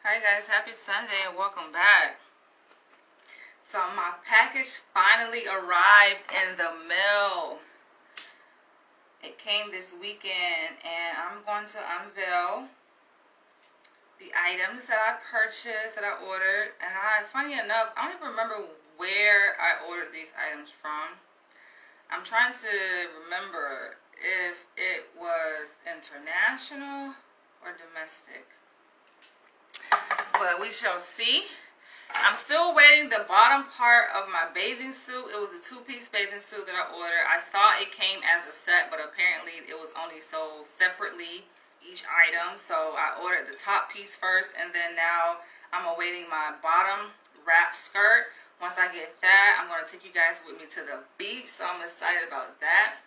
Hi guys, happy Sunday and welcome back. So my package finally arrived in the mail. It came this weekend and I'm going to unveil the items that I purchased, that I ordered. And funny enough, I don't even remember where I ordered these items from. I'm trying to remember if it was international or domestic. But we shall see. I'm still waiting the bottom part of my bathing suit. It was a two-piece bathing suit that I ordered. I thought it came as a set, but apparently it was only sold separately, each item. So I ordered the top piece first, and then now I'm awaiting my bottom wrap skirt. Once I get that, I'm going to take you guys with me to the beach. So I'm excited about that.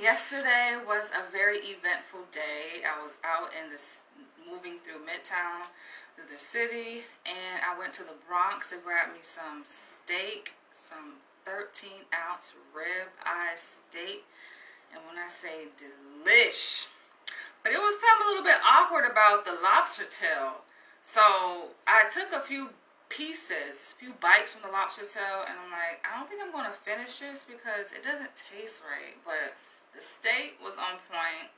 Yesterday was a very eventful day. I was out in this, moving through Midtown, through the city, and I went to the Bronx to grab me some steak, some 13-ounce rib-eye steak, and when I say delish, but it was something a little bit awkward about the lobster tail. So I took a few bites from the lobster tail, and I'm like, I don't think I'm going to finish this because it doesn't taste right. But the steak was on point.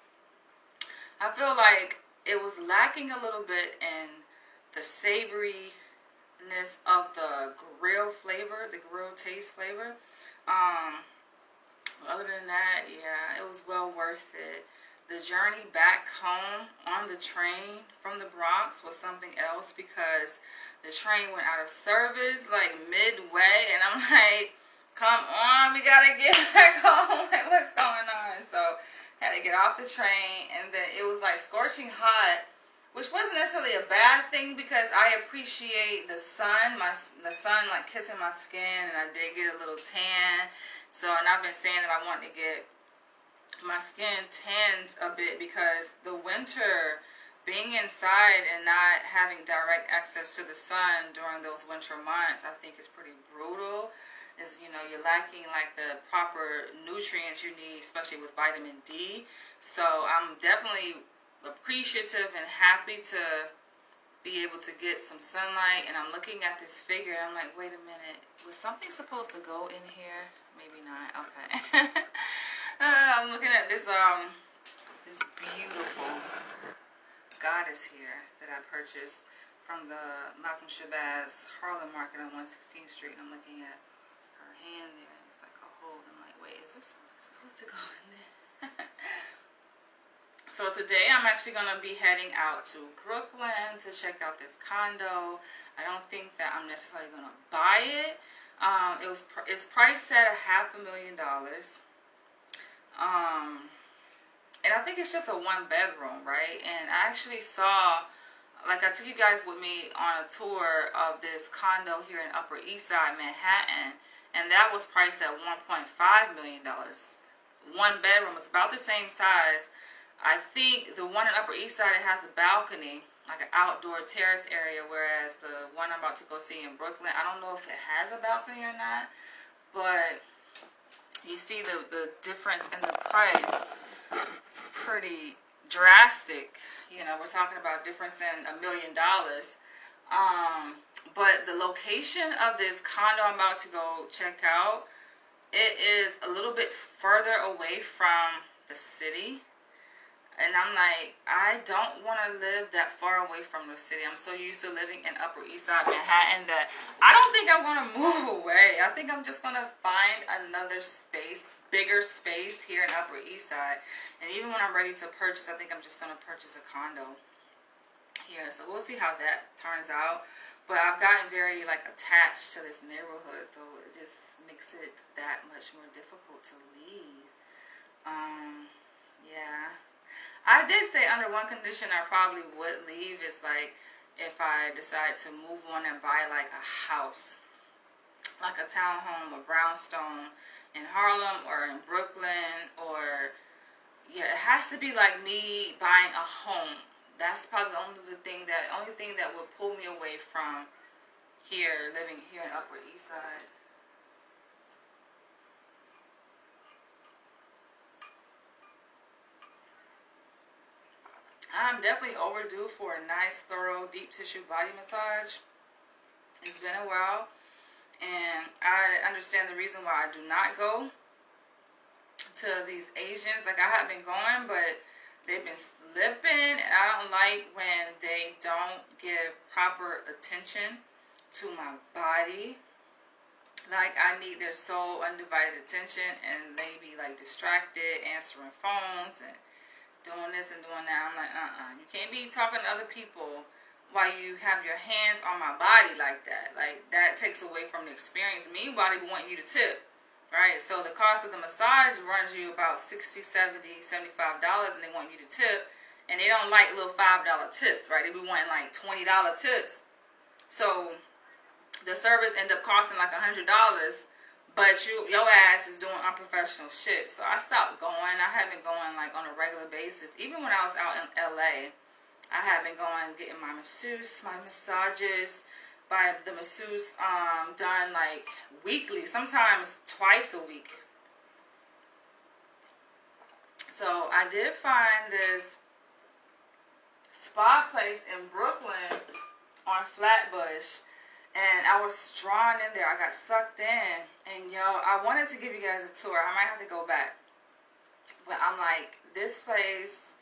I feel like it was lacking a little bit in the savoriness of the grill flavor, the grill taste flavor. Other than that, yeah, it was well worth it. The journey back home on the train from the Bronx was something else because the train went out of service like midway, and I'm like, come on, we gotta get back home. Like, what's going on? So had to get off the train, and then it was like scorching hot, which wasn't necessarily a bad thing because I appreciate the sun, the sun like kissing my skin, and I did get a little tan. So, and I've been saying that I want to get my skin tanned a bit because the winter, being inside and not having direct access to the sun during those winter months, I think is pretty brutal. Is, you know, you're lacking like the proper nutrients you need, especially with vitamin D. So I'm definitely appreciative and happy to be able to get some sunlight. And I'm looking at this figure and I'm like, wait a minute, was something supposed to go in here? Maybe not. Okay. I'm looking at this beautiful goddess here that I purchased from the Malcolm Shabazz Harlem Market on 116th Street. And I'm looking at her hand there, and it's like a hole. I'm like, wait, is there something supposed to go in there? So today I'm actually going to be heading out to Brooklyn to check out this condo. I don't think that I'm necessarily going to buy it. It's priced at $500,000. And I think it's just a one-bedroom, right? And I actually saw, like, I took you guys with me on a tour of this condo here in Upper East Side, Manhattan, and that was priced at $1.5 million. One bedroom. It's about the same size. I think the one in Upper East Side, it has a balcony, like an outdoor terrace area, whereas the one I'm about to go see in Brooklyn, I don't know if it has a balcony or not, but you see the difference in the price. It's pretty drastic. You know, we're talking about difference in $1 million. But the location of this condo I'm about to go check out, it is a little bit further away from the city. And I'm like, I don't want to live that far away from the city. I'm so used to living in Upper East Side Manhattan that I don't think I'm going to move away. I think I'm just going to find another space, bigger space here in Upper East Side. And even when I'm ready to purchase, I think I'm just going to purchase a condo here. So we'll see how that turns out. But I've gotten very like attached to this neighborhood, so it just makes it that much more difficult to leave. Yeah. I did say under one condition I probably would leave is like if I decide to move on and buy like a house, like a townhome or brownstone in Harlem or in Brooklyn, or yeah, it has to be like me buying a home. That's probably the only thing that would pull me away from here, living here in Upper East Side. I'm definitely overdue for a nice, thorough, deep tissue body massage. It's been a while, and I understand the reason why I do not go to these Asians. Like, I have been going, but they've been slipping, and I don't like when they don't give proper attention to my body. Like, I need their sole undivided attention, and they be like distracted, answering phones and doing this and doing that. I'm like, you can't be talking to other people while you have your hands on my body like that. Like, that takes away from the experience. Meanwhile, they want you to tip, right? So the cost of the massage runs you about $60, $70, $75, and they want you to tip. And they don't like little $5 tips, right? They be wanting like $20 tips. So the service end up costing like $100, but your ass is doing unprofessional shit. So I stopped going. I haven't going like on a regular basis. Even when I was out in LA, I have been going, getting my masseuse, my massages by the masseuse done like weekly, sometimes twice a week. So I did find this spa place in Brooklyn on Flatbush, and I was drawn in there. I got sucked in, and I wanted to give you guys a tour. I might have to go back, but I'm like, this place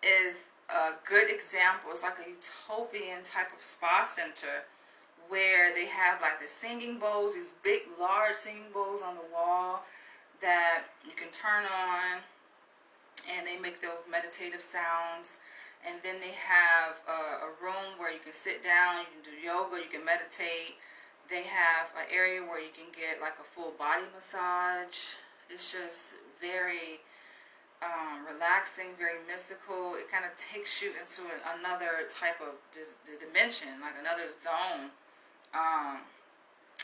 is a good example. It's like a utopian type of spa center where they have like the singing bowls, these big, large singing bowls on the wall that you can turn on, and they make those meditative sounds. And then they have a room where you can sit down, you can do yoga, you can meditate. They have an area where you can get like a full body massage. It's just very relaxing, very mystical. It kind of takes you into another type of dimension, like another zone.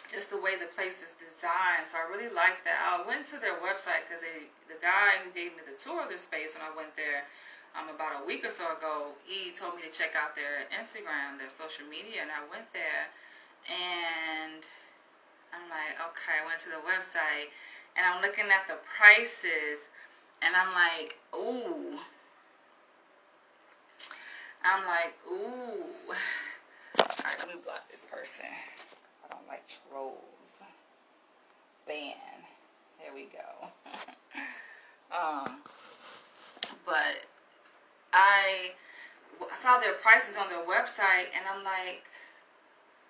Just the way the place is designed. So I really like that. I went to their website because the guy who gave me the tour of this space when I went there about a week or so ago, he told me to check out their Instagram, their social media, and I went there, and I'm like, okay, I went to the website, and I'm looking at the prices, and I'm like, ooh. Alright, let me block this person. I don't like trolls. Ban. There we go. But I saw their prices on their website, and I'm like,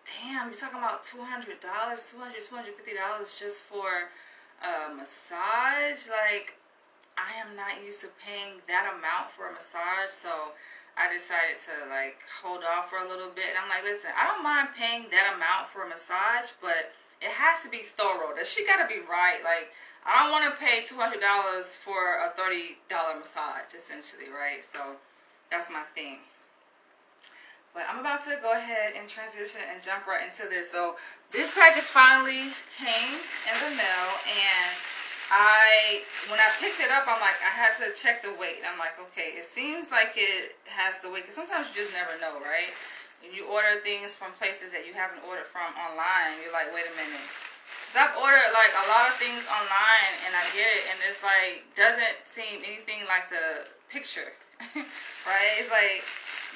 damn, you're talking about $200, $250 just for a massage? Like, I am not used to paying that amount for a massage, so I decided to like hold off for a little bit. And I'm like, listen, I don't mind paying that amount for a massage, but it has to be thorough. The shit gotta be right. Like, I don't want to pay $200 for a $30 massage, essentially, right? So that's my thing. But I'm about to go ahead and transition and jump right into this. So this package finally came in the mail, and when I picked it up, I'm like, I had to check the weight. I'm like, okay, it seems like it has the weight, because sometimes you just never know, right? When you order things from places that you haven't ordered from online, you're like, wait a minute. I've ordered like a lot of things online, and I get it, and it's like doesn't seem anything like the picture, right? It's like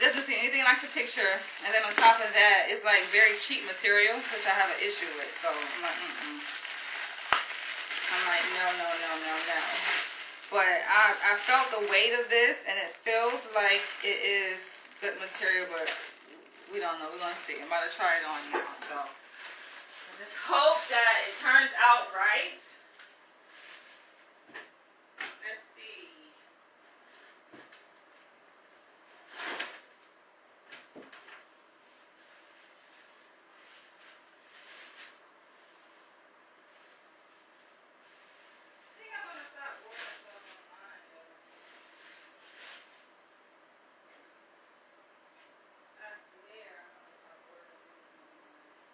doesn't seem anything like the picture, and then on top of that, it's like very cheap material, which I have an issue with. So I'm like, I'm like, no. But I felt the weight of this, and it feels like it is good material, but we don't know. We're gonna see. I'm about to try it on now, so. Just hope that it turns out right. Let's see. I think I'm going to start ordering stuff online, though. I swear I'm going to start ordering things online.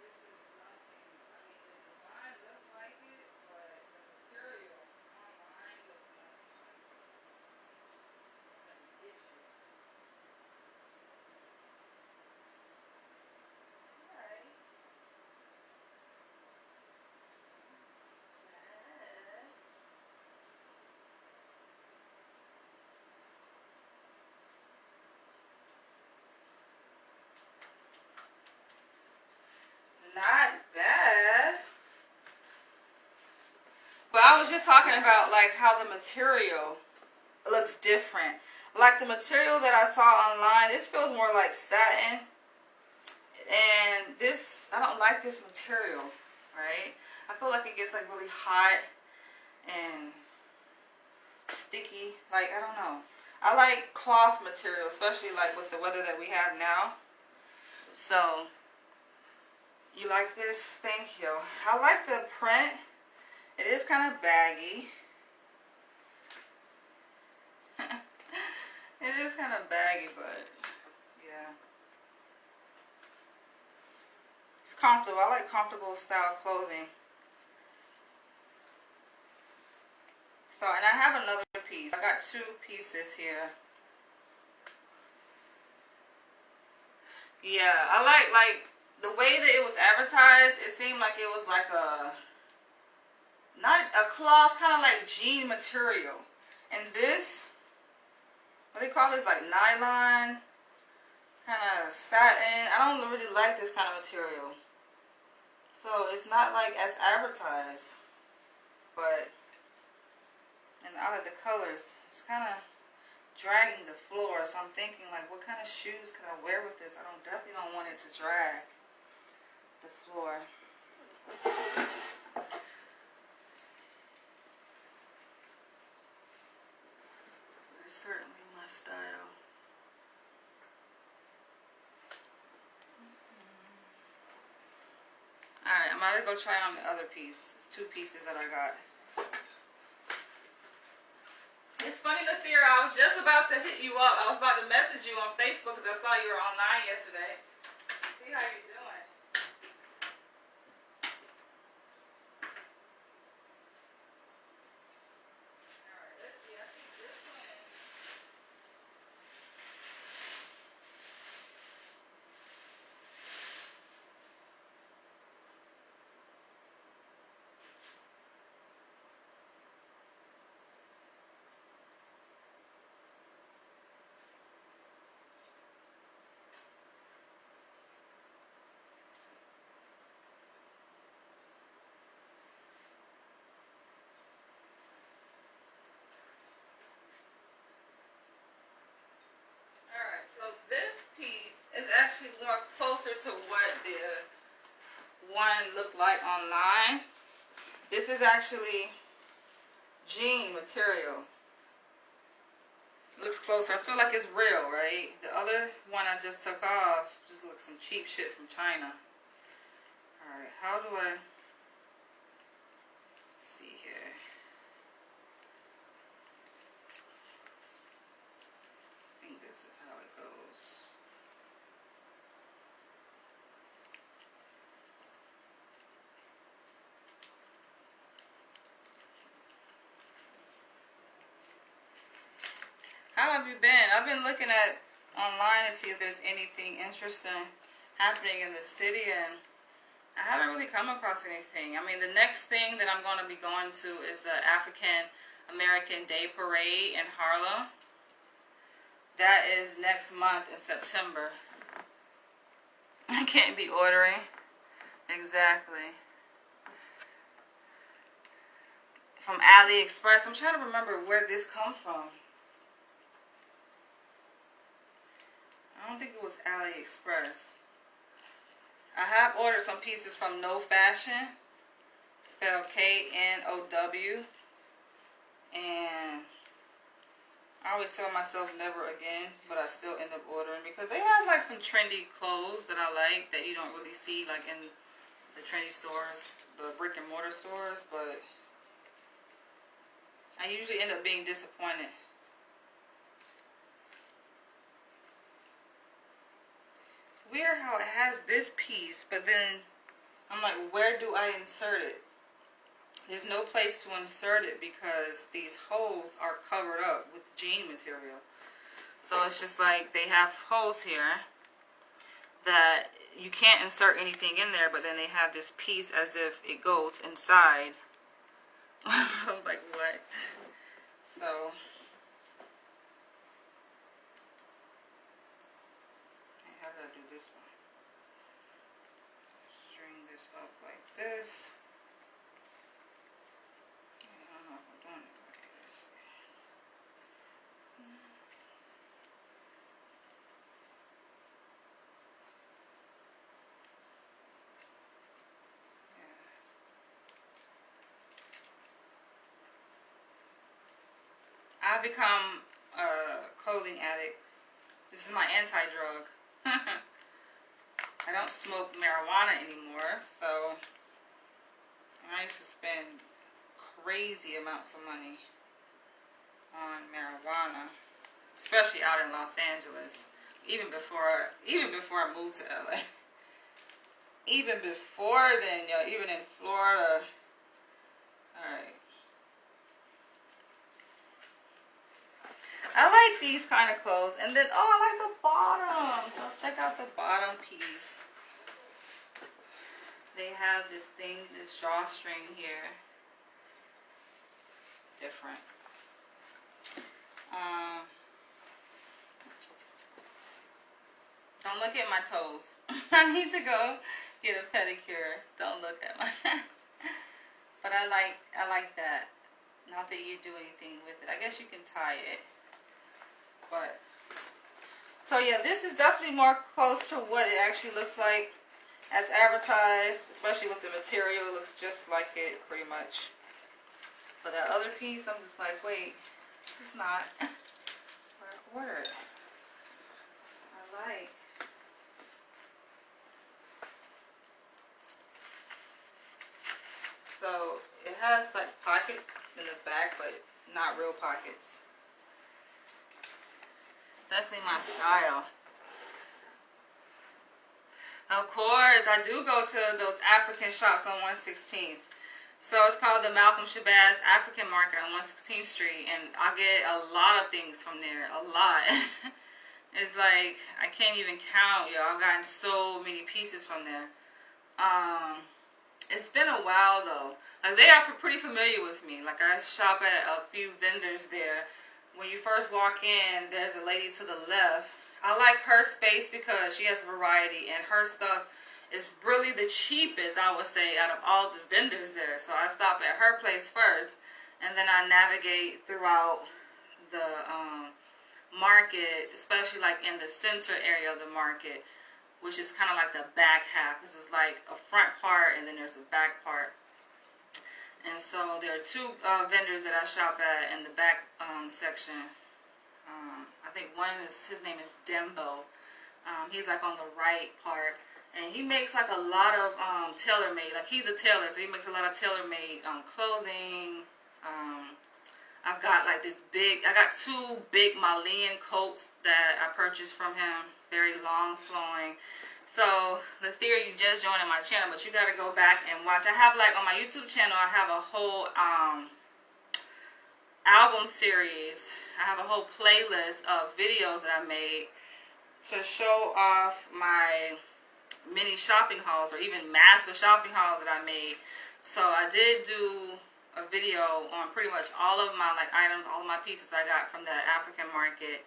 This is nothing. I mean, was just talking about like how the material looks different. Like the material that I saw online, this feels more like satin. And this, I don't like this material, right? I feel like it gets like really hot and sticky. Like, I don't know. I like cloth material, especially like with the weather that we have now. So, you like this? Thank you. I like the print. It is kind of baggy. It is kind of baggy, but yeah. It's comfortable. I like comfortable style clothing. So, and I have another piece. I got two pieces here. Yeah, I like the way that it was advertised. It seemed like it was like a, not a cloth, kind of like jean material. And this, what they call this, like nylon, kind of satin. I don't really like this kind of material. So it's not like as advertised. But, and out of the colors, it's kind of dragging the floor. So I'm thinking like, what kind of shoes could I wear with this? I definitely don't want it to drag the floor. It's certainly my style. Alright, I'm about to go try on the other piece. It's two pieces that I got. It's funny, Lathira, I was just about to hit you up. I was about to message you on Facebook because I saw you were online yesterday. See how you're doing. Alright, let's see. I think this one. Alright, so this piece is actually more closer to what the one looked like online. This is actually jean material. It looks closer. I feel like it's real, right? The other one I just took off just looks some cheap shit from China. Alright, how do I see here? I think this is how it goes. How have you been? I've been looking at online to see if there's anything interesting happening in the city, and I haven't really come across anything. I mean, the next thing that I'm going to be going to is the African American Day Parade in Harlem. That is next month in September. I can't be ordering. Exactly. From AliExpress. I'm trying to remember where this comes from. I don't think it was AliExpress. I have ordered some pieces from No Fashion, spelled K-N-O-W, and I always tell myself never again, but I still end up ordering because they have like some trendy clothes that I like that you don't really see like in the trendy stores, the brick and mortar stores, but I usually end up being disappointed. Weird how it has this piece, but then I'm like, where do I insert it? There's no place to insert it because these holes are covered up with jean material. So it's just like they have holes here that you can't insert anything in there, but then they have this piece as if it goes inside. I'm like, what? So how do I do this one? String this up like this. I've become a clothing addict. This is my anti-drug. I don't smoke marijuana anymore, so I used to spend crazy amounts of money on marijuana, especially out in Los Angeles. Even before I moved to LA. Even before then, yo, even in Florida. Alright. I like these kind of clothes. And then, oh, I like the bottom. So check out the bottom piece. They have this thing, this drawstring here. It's different. Don't look at my toes. I need to go get a pedicure. Don't look at my but I like that. Not that you do anything with it. I guess you can tie it. But so yeah, this is definitely more close to what it actually looks like as advertised, especially with the material. It looks just like it pretty much. But that other piece, I'm just like, wait, this is not what I ordered. I like. So it has like pockets in the back, but not real pockets. It's definitely my style. Of course, I do go to those African shops on 116th. So it's called the Malcolm Shabazz African Market on 116th Street, and I get a lot of things from there. A lot. It's like I can't even count, yo. I've gotten so many pieces from there. It's been a while though. Like they are pretty familiar with me. Like I shop at a few vendors there. When you first walk in, there's a lady to the left. I like her space because she has variety and her stuff is really the cheapest, I would say, out of all the vendors there. So I stop at her place first, and then I navigate throughout the market, especially like in the center area of the market, which is kind of like the back half. This is like a front part and then there's a back part. And so there are two vendors that I shop at in the back section. I think one is, his name is Dembo. He's like on the right part. And he makes like a lot of tailor-made. Like he's a tailor, so he makes a lot of tailor-made clothing. I've got like this big, I got two big Malian coats that I purchased from him. Very long flowing. So the theory, you just joined my channel, but you got to go back and watch. I have like on my YouTube channel, I have a whole album series. I have a whole playlist of videos that I made to show off my mini shopping hauls or even massive shopping hauls that I made. So I did do a video on pretty much all of my like items, all of my pieces I got from that African market.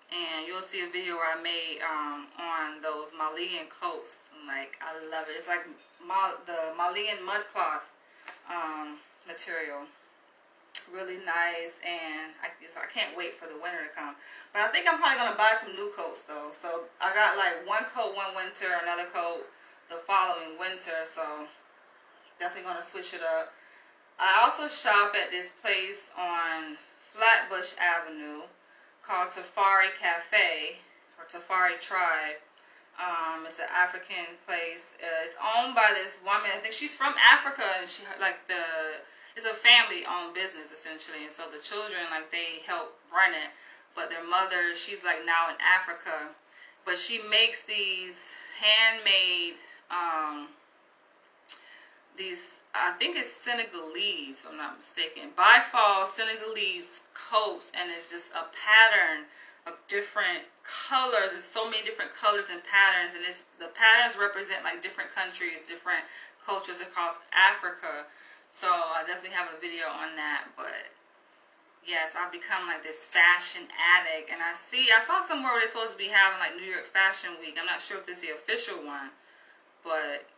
And you'll see a video where I made on those Malian coats. And, like, I love it. It's like the Malian mud cloth material. Really nice, and I can't wait for the winter to come. But I think I'm probably going to buy some new coats, though. So I got like one coat one winter, another coat the following winter. So definitely going to switch it up. I also shop at this place on Flatbush Avenue called Tafari Cafe or Tafari Tribe. It's an African place. It's owned by this woman. I think she's from Africa, and she it's a family-owned business essentially. And so the children, like, they help run it, but their mother, she's like now in Africa. But she makes these handmade, I think it's Senegalese, if I'm not mistaken, bifal Senegalese coats, and it's just a pattern of different colors. There's so many different colors and patterns, and the patterns represent like different countries, different cultures across Africa. So I definitely have a video on that. But yes, I've become like this fashion addict, and I saw somewhere where they're supposed to be having like New York Fashion Week. I'm not sure if this is the official one, but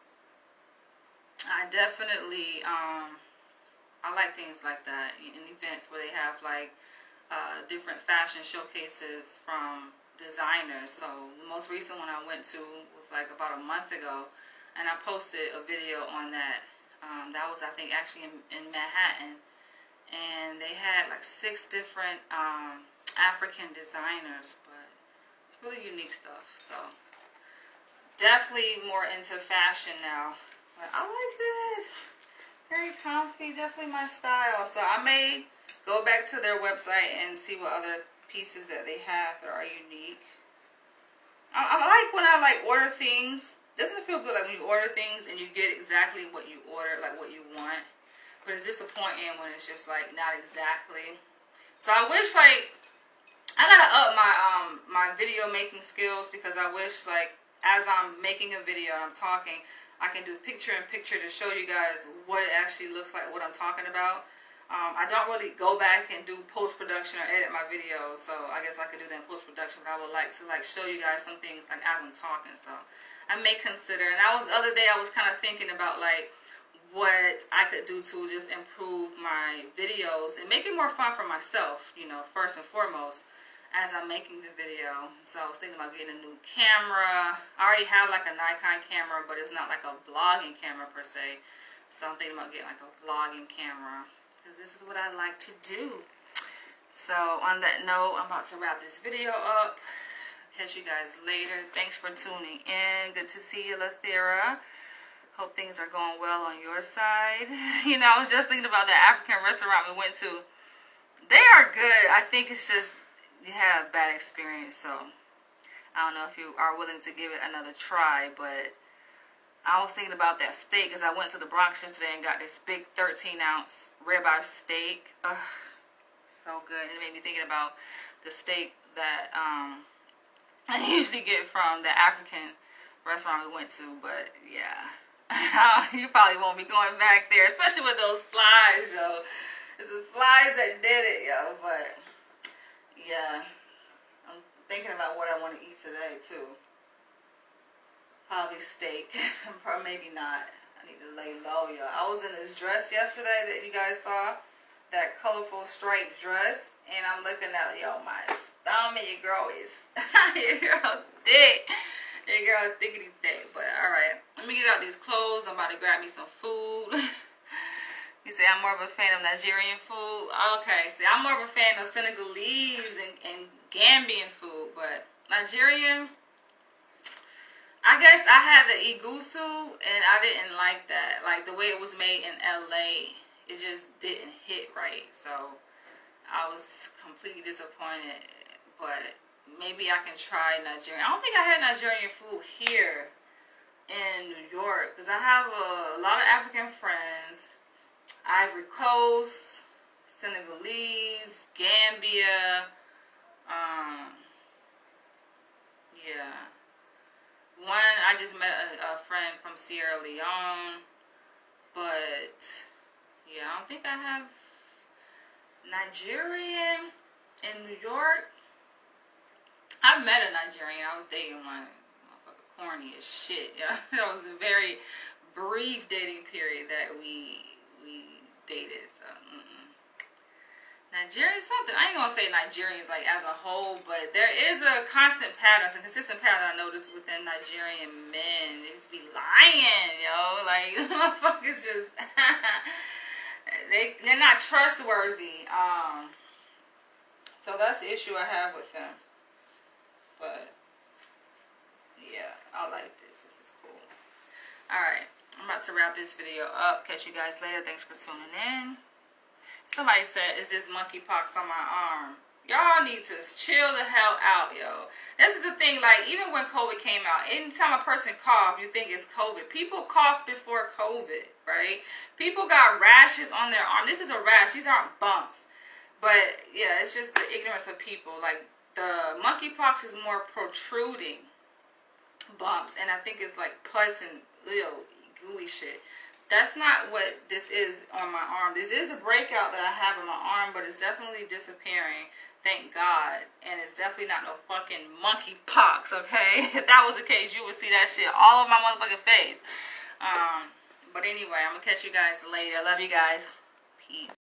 I definitely I like things like that in events where they have like different fashion showcases from designers. So the most recent one I went to was like about a month ago, and I posted a video on that. That was, I think, actually in Manhattan, and they had like 6 different African designers, but it's really unique stuff. So definitely more into fashion now. But I like this. Very comfy, definitely my style. So I may go back to their website and see what other pieces that they have that are unique. I like when I like order things. Doesn't it feel good like when you order things and you get exactly what you order, like what you want? But it's disappointing when it's just like not exactly. So I wish like I gotta up my my video making skills, because I wish like as I'm making a video and I'm talking, I can do picture in picture to show you guys what it actually looks like, what I'm talking about. I don't really go back and do post-production or edit my videos, so I guess I could do that in post-production, but I would like to like show you guys some things like as I'm talking, so I may consider. And the other day I was kind of thinking about like what I could do to just improve my videos and make it more fun for myself, you know, first and foremost, as I'm making the video. So I was thinking about getting a new camera. I already have like a Nikon camera, but it's not like a vlogging camera per se, so I'm thinking about getting like a vlogging camera, because this is what I like to do. So on that note, I'm about to wrap this video up. Catch you guys later. Thanks for tuning in. Good to see you, Lathera. Hope things are going well on your side. You know, I was just thinking about that African restaurant we went to. They are good. I think it's just you had a bad experience, so I don't know if you are willing to give it another try. But I was thinking about that steak, because I went to the Bronx yesterday and got this big 13-ounce ribeye steak. Ugh, so good. And it made me thinking about the steak that I usually get from the African restaurant we went to. But yeah, you probably won't be going back there, especially with those flies, yo. It's the flies that did it, yo. But yeah, I'm thinking about what I want to eat today too. Probably steak, or maybe not. I need to lay low, y'all. I was in this dress yesterday that you guys saw, that colorful striped dress, and I'm looking at, yo, my stomach. Your girl is, your girl thick. Your girl thickity thick. But all right, let me get out these clothes. I'm about to grab me some food. You say I'm more of a fan of Nigerian food. Okay, see, I'm more of a fan of Senegalese and Gambian food, but Nigerian, I guess I had the igusu, and I didn't like that. Like, the way it was made in LA, it just didn't hit right. So, I was completely disappointed. But maybe I can try Nigerian. I don't think I had Nigerian food here in New York, because I have a lot of African friends. Ivory Coast, Senegalese, Gambia, yeah. One, I just met a friend from Sierra Leone, but yeah, I don't think I have Nigerian in New York. I met a Nigerian. I was dating one. Motherfucker corny as shit. Yeah, that was a very brief dating period that we dated. So Nigerian something. I ain't gonna say Nigerians like as a whole, but there is a constant pattern, some consistent pattern I noticed within Nigerian men. They just be lying, yo. Like, motherfuckers just they're not trustworthy. So that's the issue I have with them. But yeah, I like this. This is cool. Alright, I'm about to wrap this video up. Catch you guys later. Thanks for tuning in. Somebody said, is this monkeypox on my arm? Y'all need to chill the hell out, yo. This is the thing, like, even when COVID came out, anytime a person coughs, you think it's COVID. People coughed before COVID, right? People got rashes on their arm. This is a rash. These aren't bumps. But, yeah, it's just the ignorance of people. Like, the monkeypox is more protruding bumps. And I think it's, like, pus and little gooey shit. That's not what this is on my arm. This is a breakout that I have on my arm, but it's definitely disappearing. Thank God. And it's definitely not no fucking monkeypox, okay? If that was the case, you would see that shit all over my motherfucking face. But anyway, I'm going to catch you guys later. Love you guys. Peace.